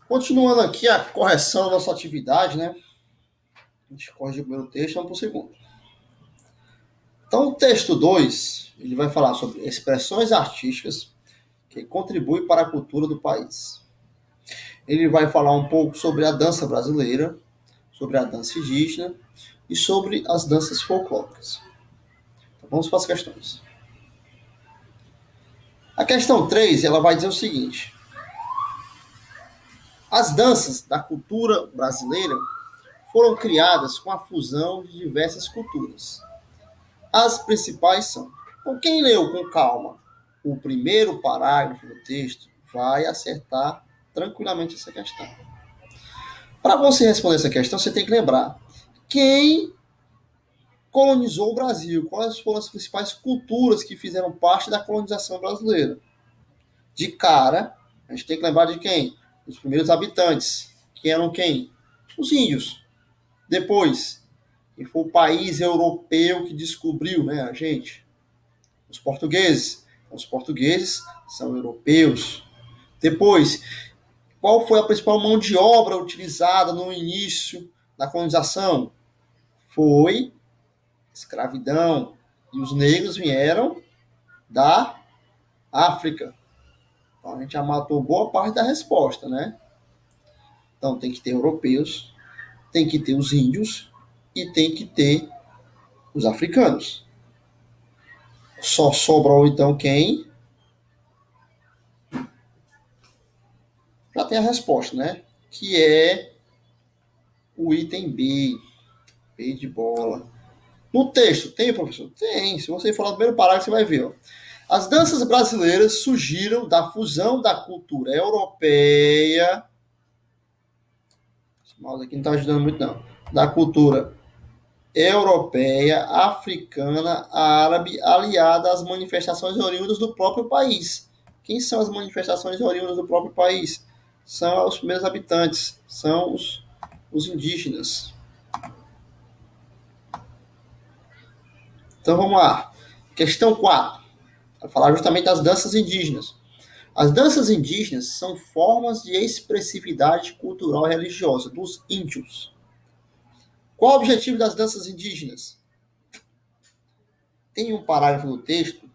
Continuando aqui a correção da nossa atividade, né? A gente corrige o primeiro texto, vamos para o segundo. Então, o texto 2, ele vai falar sobre expressões artísticas que contribuem para a cultura do país. Ele vai falar um pouco sobre a dança brasileira, sobre a dança indígena e sobre as danças folclóricas. Então, vamos para as questões. A questão 3, ela vai dizer o seguinte: as danças da cultura brasileira foram criadas com a fusão de diversas culturas. As principais são. Então, quem leu com calma o primeiro parágrafo do texto vai acertar tranquilamente essa questão. Para você responder essa questão, você tem que lembrar quem colonizou o Brasil, quais foram as principais culturas que fizeram parte da colonização brasileira. De cara, a gente tem que lembrar de quem? Os primeiros habitantes, que eram quem? Os índios. Depois, quem foi o país europeu que descobriu, né, a gente? Os portugueses. Os portugueses são europeus. Depois, qual foi a principal mão de obra utilizada no início da colonização? Foi escravidão. E os negros vieram da África. Então a gente já matou boa parte da resposta, né? Então tem que ter europeus, tem que ter os índios e tem que ter os africanos. Só sobrou então quem? Já tem a resposta, né? Que é o item B. B de bola. No texto, tem, professor? Tem. Se você for lá no primeiro parágrafo, você vai ver. Ó. As danças brasileiras surgiram da fusão da cultura europeia. Esse mouse aqui não está ajudando muito, não. Da cultura europeia, africana, árabe, aliada às manifestações oriundas do próprio país. Quem são as manifestações oriundas do próprio país? São os primeiros habitantes, são os indígenas. Então vamos lá. Questão 4. Vai falar justamente das danças indígenas. As danças indígenas são formas de expressividade cultural e religiosa dos índios. Qual o objetivo das danças indígenas? Tem um parágrafo do texto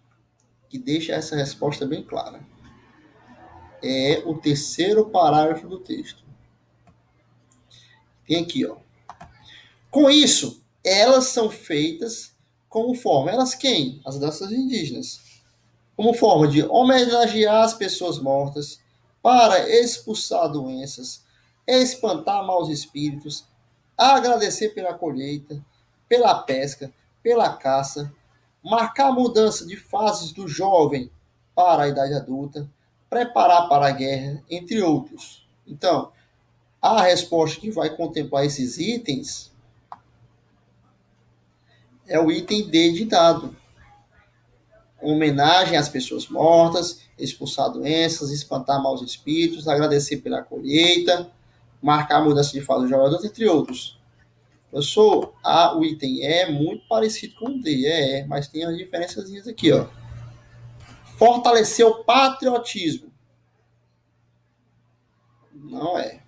que deixa essa resposta bem clara. É o terceiro parágrafo do texto. Tem aqui, ó. Com isso, elas são feitas como forma. Elas quem? As danças indígenas. Como forma de homenagear as pessoas mortas, para expulsar doenças, espantar maus espíritos, agradecer pela colheita, pela pesca, pela caça, marcar a mudança de fases do jovem para a idade adulta, preparar para a guerra, entre outros. Então, a resposta que vai contemplar esses itens é o item D de dado. Homenagem às pessoas mortas, expulsar doenças, espantar maus espíritos, agradecer pela colheita, marcar a mudança de fase do jogador, entre outros. Professor, o item E é muito parecido com o D, mas tem as diferenças aqui, ó. Fortalecer o patriotismo. Não é.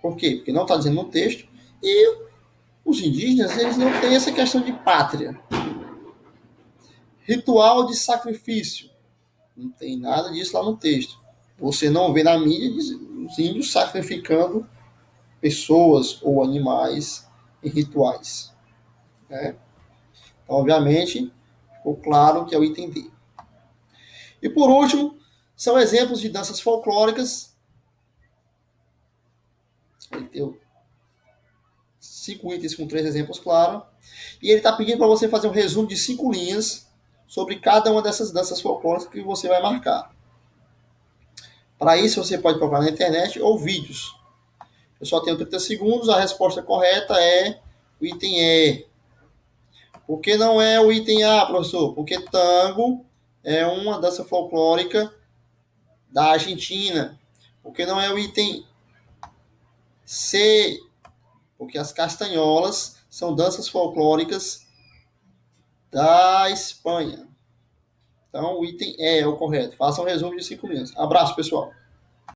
Por quê? Porque não está dizendo no texto. E os indígenas, eles não têm essa questão de pátria. Ritual de sacrifício. Não tem nada disso lá no texto. Você não vê na mídia os índios sacrificando pessoas ou animais em rituais. Né? Então, obviamente, ficou claro que é o item D. E por último, são exemplos de danças folclóricas. Ele tem 5 itens com 3 exemplos claros. E ele está pedindo para você fazer um resumo de 5 linhas sobre cada uma dessas danças folclóricas que você vai marcar. Para isso, você pode procurar na internet ou vídeos. Eu só tenho 30 segundos, a resposta correta é o item E. Por que não é o item A, professor? Porque tango é uma dança folclórica da Argentina. Por que não é o item C? Porque as castanholas são danças folclóricas da Espanha. Então, o item E é o correto. Faça um resumo de 5 linhas. Abraço, pessoal.